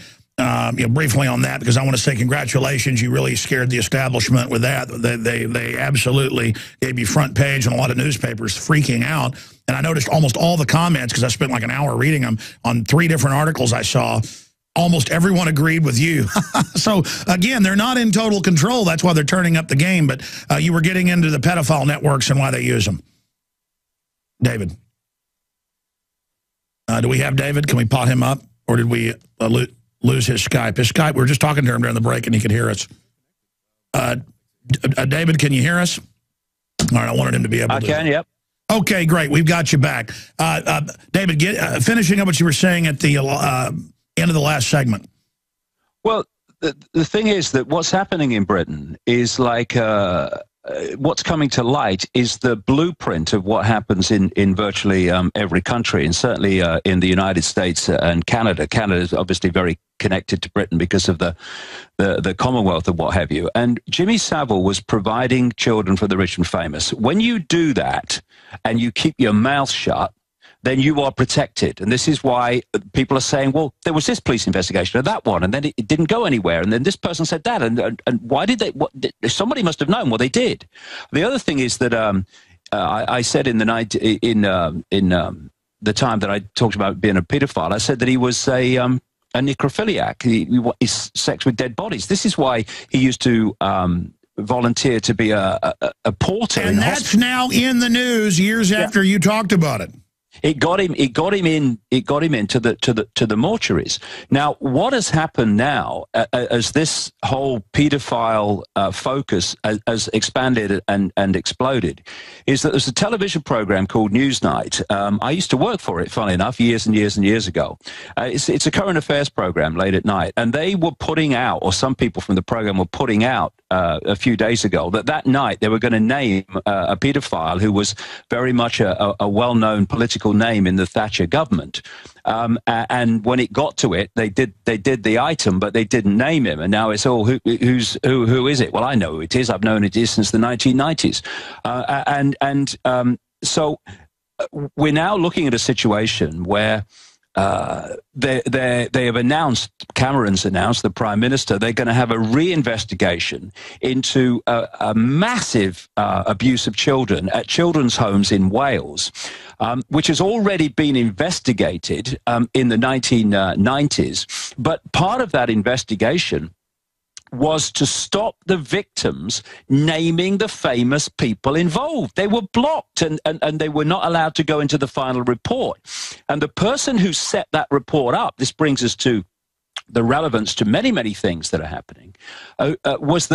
Briefly on that, because I want to say congratulations. You really scared the establishment with that. They absolutely gave you front page and a lot of newspapers freaking out. And I noticed almost all the comments, because I spent like an hour reading them on 3 different articles I saw. Almost everyone agreed with you. So, again, they're not in total control. That's why they're turning up the game. But you were getting into the pedophile networks and why they use them. David. Do we have David? Can we pot him up? Or did we lose his Skype? His Skype, we were just talking to him during the break and he could hear us. David, can you hear us? All right, I wanted him to be able to. I can, yep. Okay, great. We've got you back. David, finishing up what you were saying at the end of the last segment. Well, the thing is that what's happening in Britain is like what's coming to light is the blueprint of what happens in virtually every country, and certainly in the United States and Canada. Canada is obviously very connected to Britain because of the Commonwealth and what have you. And Jimmy Savile was providing children for the rich and famous. When you do that and you keep your mouth shut, then you are protected. And this is why people are saying, well, there was this police investigation of that one, and then it didn't go anywhere, and then this person said that, and why did they? Somebody must have known. Well, they did. The other thing is that I said in the night in the time that I talked about being a pedophile, I said that he was a necrophiliac. He sex with dead bodies. This is why he used to volunteer to be a porter. And that's now in the news years after you talked about it. It got him into the mortuaries. Now, what has happened now, as this whole pedophile focus has expanded and exploded, is that there's a television program called Newsnight. I used to work for it, funnily enough, years and years and years ago. It's a current affairs program late at night, and they were putting out, or some people from the program were putting out a few days ago, that night they were going to name a pedophile who was very much a well-known political name in the Thatcher government. And when it got to it, they did the item, but they didn't name him. And now it's all who is it? Well, I know who it is. I've known it is since the 1990s. So we're now looking at a situation where they have announced, Cameron's announced, the Prime Minister, they're going to have a reinvestigation into a massive abuse of children at children's homes in Wales, which has already been investigated in the 1990s. But part of that investigation was to stop the victims naming the famous people involved. They were blocked and they were not allowed to go into the final report. And the person who set that report up, this brings us to the relevance to many, many things that are happening, was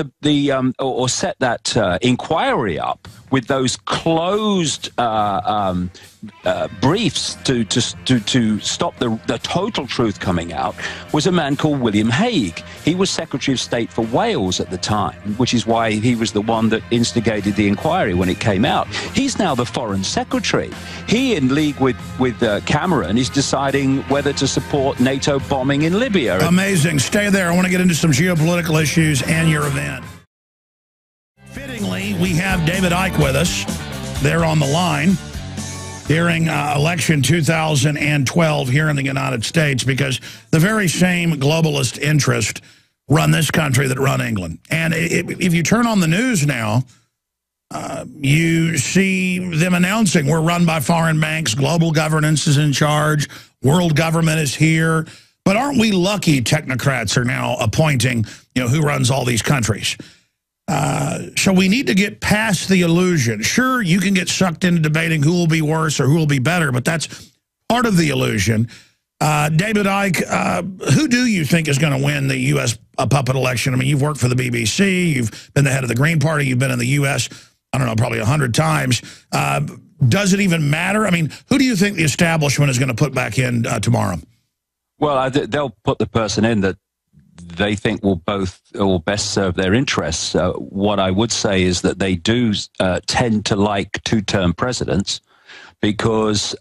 or set that inquiry up with those closed briefs to stop the total truth coming out, was a man called William Hague. He was Secretary of State for Wales at the time, which is why he was the one that instigated the inquiry when it came out. He's now the Foreign Secretary. He, in league with Cameron, is deciding whether to support NATO bombing in Libya. Amazing. Stay there. I want to get into some geopolitical issues and your event. Fittingly, we have David Icke with us there on the line during election 2012 here in the United States, because the very same globalist interest run this country that run England. And if you turn on the news now, you see them announcing we're run by foreign banks, global governance is in charge, world government is here. But aren't we lucky technocrats are now appointing, who runs all these countries? So we need to get past the illusion. Sure, you can get sucked into debating who will be worse or who will be better, but that's part of the illusion. David Icke, who do you think is going to win the U.S. puppet election? I mean, you've worked for the BBC, you've been the head of the Green Party, you've been in the U.S., I don't know, probably 100 times. Does it even matter? I mean, who do you think the establishment is going to put back in tomorrow? Well, they'll put the person in that they think will best serve their interests. What I would say is that they do tend to like two-term presidents because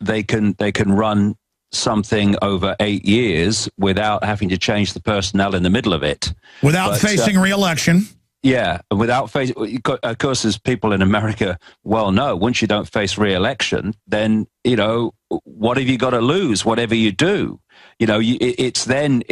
they can run something over 8 years without having to change the personnel in the middle of it. Without facing re-election. Yeah, without facing, of course, as people in America well know, once you don't face re-election, then, what have you got to lose, whatever you do? It's then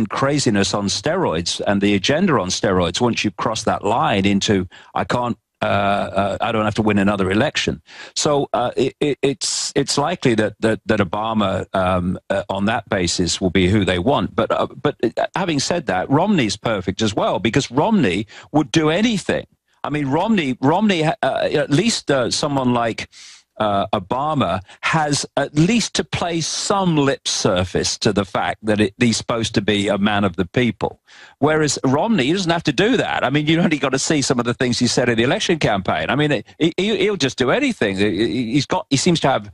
craziness on steroids and the agenda on steroids once you cross that line into, I don't have to win another election. So it's likely that Obama on that basis will be who they want. But having said that, Romney's perfect as well, because Romney would do anything. I mean, Romney at least someone like Obama has at least to play some lip service to the fact that he's supposed to be a man of the people. Whereas Romney, he doesn't have to do that. I mean, you only got to see some of the things he said in the election campaign. I mean, he'll just do anything. He seems to have,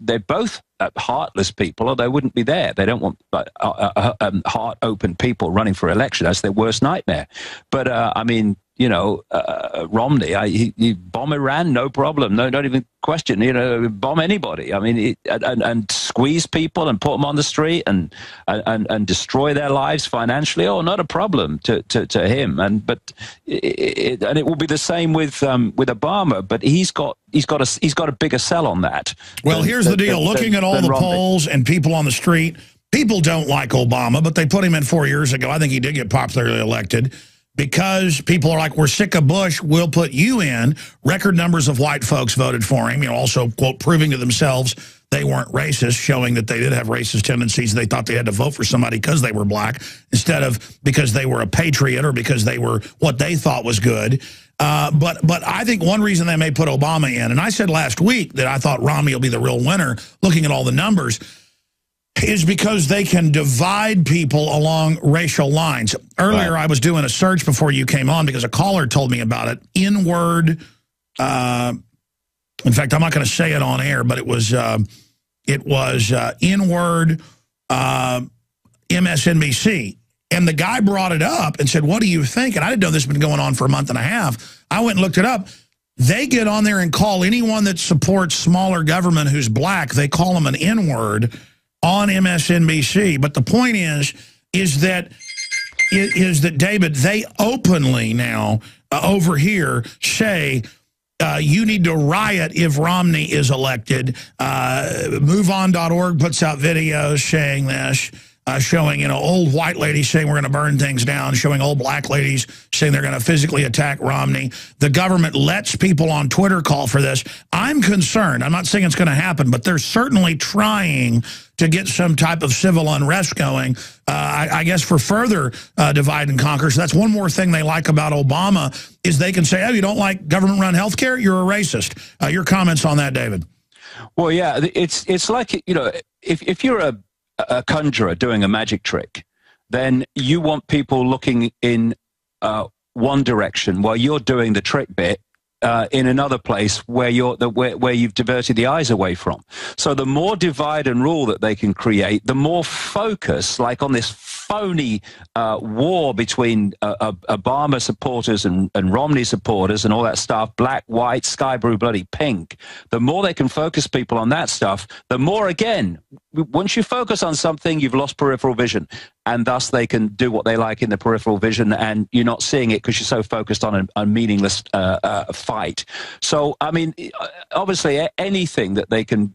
they're both heartless people, or they wouldn't be there. They don't want heart-open people running for election. That's their worst nightmare. But, Romney, he bomb Iran, no problem. No, don't even question. Bomb anybody. I mean, and squeeze people and put them on the street and destroy their lives financially. Oh, not a problem to him. And it will be the same with Obama. But he's got a bigger sell on that. Well, here's the deal. Looking at all the polls and people on the street, people don't like Obama, but they put him in 4 years ago. I think he did get popularly elected. Because people are like, we're sick of Bush, we'll put you in. Record numbers of white folks voted for him, also, quote, proving to themselves they weren't racist, showing that they did have racist tendencies. They thought they had to vote for somebody because they were black instead of because they were a patriot or because they were what they thought was good. But I think one reason they may put Obama in, and I said last week that I thought Romney will be the real winner, looking at all the numbers, is because they can divide people along racial lines. Earlier, right. I was doing a search before you came on because a caller told me about it. N-word, in fact, I'm not going to say it on air, but it was N-word MSNBC. And the guy brought it up and said, what do you think? And I didn't know this had been going on for a month and a half. I went and looked it up. They get on there and call anyone that supports smaller government who's black, they call them an N-word on MSNBC. But the point is that David, they openly now over here say you need to riot if Romney is elected. MoveOn.org puts out videos saying this, showing, old white ladies saying we're going to burn things down, showing old black ladies saying they're going to physically attack Romney. The government lets people on Twitter call for this. I'm concerned. I'm not saying it's going to happen, but they're certainly trying to get some type of civil unrest going, I guess, for further divide and conquer. So that's one more thing they like about Obama is they can say, oh, you don't like government-run health care? You're a racist. Your comments on that, David? Well, yeah, it's like, if you're a conjurer doing a magic trick, then you want people looking in one direction while you're doing the trick bit in another place where where you've diverted the eyes away from. So the more divide and rule that they can create, the more focus, like on this phony war between Obama supporters and Romney supporters and all that stuff, black, white, sky blue, bloody pink, the more they can focus people on that stuff, the more, again, once you focus on something, you've lost peripheral vision. And thus they can do what they like in the peripheral vision, and you're not seeing it because you're so focused on a meaningless fight. So, I mean, obviously anything that they can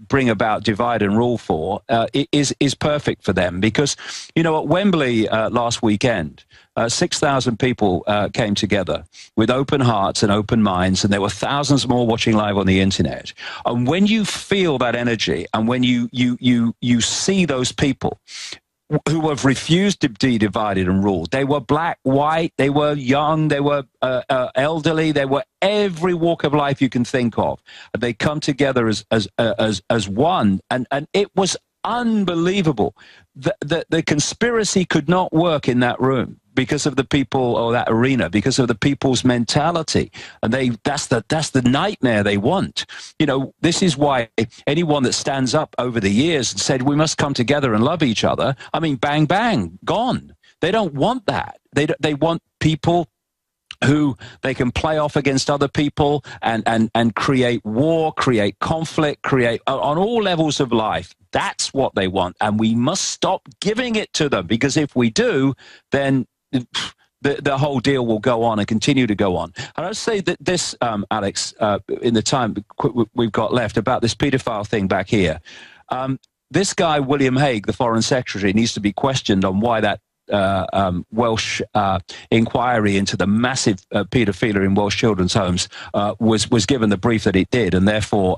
bring about divide and rule for is perfect for them, because, at Wembley last weekend, 6,000 people came together with open hearts and open minds, and there were thousands more watching live on the internet. And when you feel that energy, and when you see those people who have refused to be divided and ruled, they were black, white, they were young, they were elderly, they were every walk of life you can think of. They come together as one, and it was unbelievable. The conspiracy could not work in that room because of the people, or that arena, because of the people's mentality, and that's the nightmare they want. This is why anyone that stands up over the years and said we must come together and love each other, I mean, bang bang, gone. They don't want that. They want people who they can play off against other people and create war, create conflict, create on all levels of life. That's what they want, and we must stop giving it to them, because if we do, then the whole deal will go on and continue to go on. And I'd say that this, Alex, in the time we've got left, about this paedophile thing back here, this guy, William Hague, the Foreign Secretary, needs to be questioned on why that Welsh inquiry into the massive paedophilia in Welsh children's homes was given the brief that it did, and therefore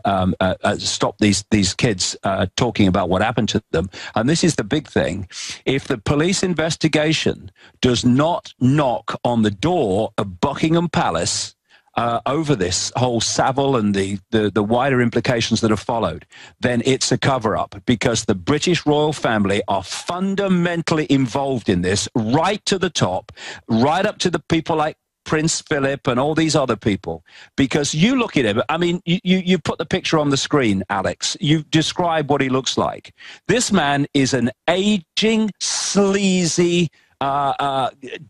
stopped these kids talking about what happened to them. And this is the big thing: if the police investigation does not knock on the door of Buckingham Palace over this whole Savile and the wider implications that have followed, then it's a cover-up, because the British royal family are fundamentally involved in this, right to the top, right up to the people like Prince Philip and all these other people. Because you look at him, I mean, you put the picture on the screen, Alex. You describe what he looks like. This man is an aging, sleazy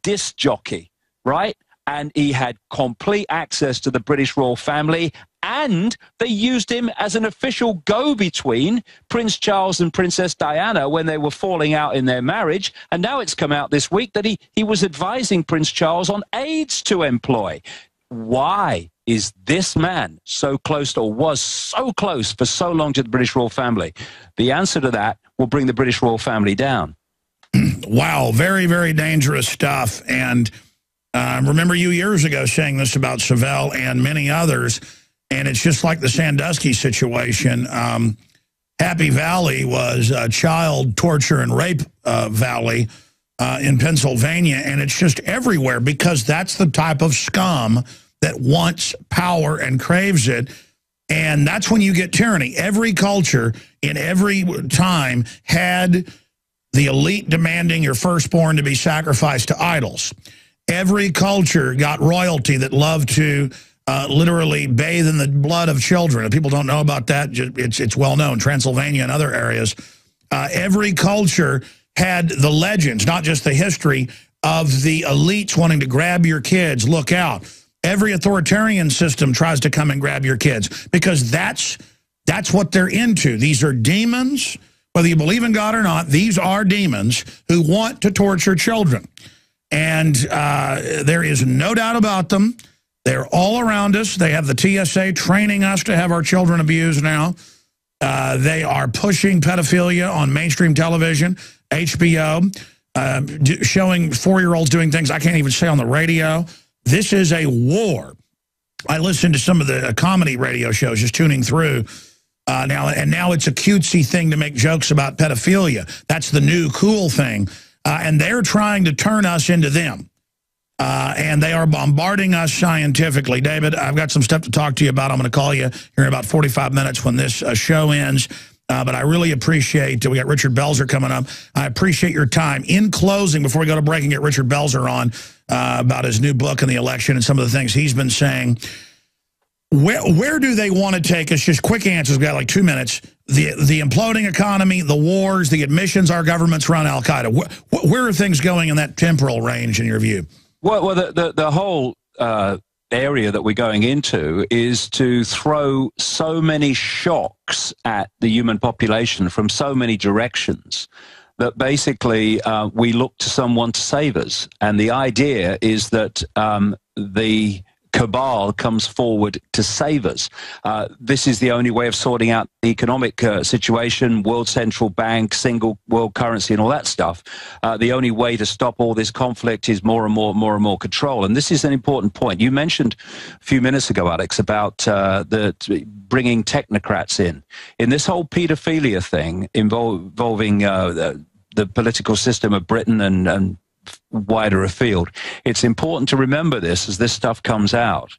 disc jockey, right? And he had complete access to the British royal family, and they used him as an official go-between Prince Charles and Princess Diana when they were falling out in their marriage. And now it's come out this week that he was advising Prince Charles on aids to employ. Why is this man so close, or was so close for so long, to the British royal family? The answer to that will bring the British royal family down. Wow, very, very dangerous stuff. And remember you years ago saying this about Savile and many others, and it's just like the Sandusky situation. Happy Valley was a child torture and rape valley in Pennsylvania, and it's just everywhere, because that's the type of scum that wants power and craves it. And that's when you get tyranny. Every culture in every time had the elite demanding your firstborn to be sacrificed to idols. Every culture got royalty that loved to literally bathe in the blood of children. If people don't know about that, it's well known, Transylvania and other areas. Every culture had the legends, not just the history, of the elites wanting to grab your kids. Look out. Every authoritarian system tries to come and grab your kids, because that's what they're into. These are demons. Whether you believe in God or not, these are demons who want to torture children. And there is no doubt about them. They're all around us. They have the TSA training us to have our children abused now. They are pushing pedophilia on mainstream television, HBO, showing 4-year-olds doing things I can't even say on the radio. This is a war. I listened to some of the comedy radio shows just tuning through now it's a cutesy thing to make jokes about pedophilia. That's the new cool thing. And they're trying to turn us into them. And they are bombarding us scientifically. David, I've got some stuff to talk to you about. I'm going to call you here in about 45 minutes when this show ends. But I really appreciate, we got Richard Belzer coming up. I appreciate your time. In closing, before we go to break and get Richard Belzer on about his new book and the election and some of the things he's been saying, where do they want to take us? Just quick answers. We've got like 2 minutes. The imploding economy, the wars, the admissions our governments run Al-Qaeda. Where are things going in that temporal range in your view? Well, the whole area that we're going into is to throw so many shocks at the human population from so many directions that basically we look to someone to save us. And the idea is that the cabal comes forward to save us. This is the only way of sorting out the economic situation, world central bank, single world currency and all that stuff. The only way to stop all this conflict is more and more control. And this is an important point. You mentioned a few minutes ago, Alex, about bringing technocrats in. In this whole pedophilia thing involving the political system of Britain and wider afield, it's important to remember this as this stuff comes out.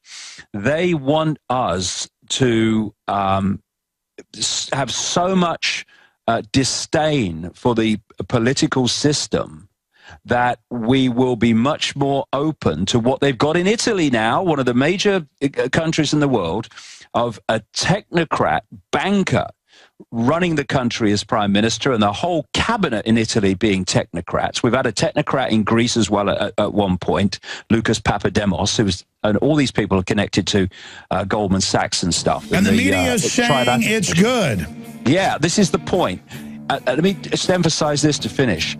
They want us to have so much disdain for the political system that we will be much more open to what they've got in Italy now, one of the major countries in the world, of a technocrat banker running the country as prime minister, and the whole cabinet in Italy being technocrats. We've had a technocrat in Greece as well at one point, Lucas Papademos, and all these people are connected to Goldman Sachs and stuff. And the media is saying it's good. Yeah, this is the point. Let me just emphasize this to finish.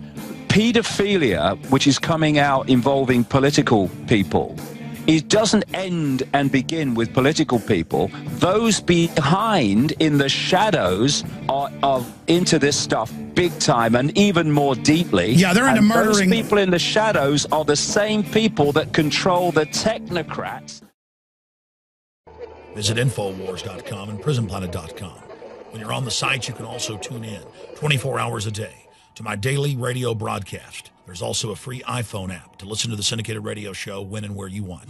Pedophilia, which is coming out involving political people, it doesn't end and begin with political people. Those behind in the shadows are into this stuff big time and even more deeply. Yeah, they're into murdering. Those people in the shadows are the same people that control the technocrats. Visit Infowars.com and PrisonPlanet.com. When you're on the site, you can also tune in 24 hours a day to my daily radio broadcast. There's also a free iPhone app to listen to the syndicated radio show when and where you want.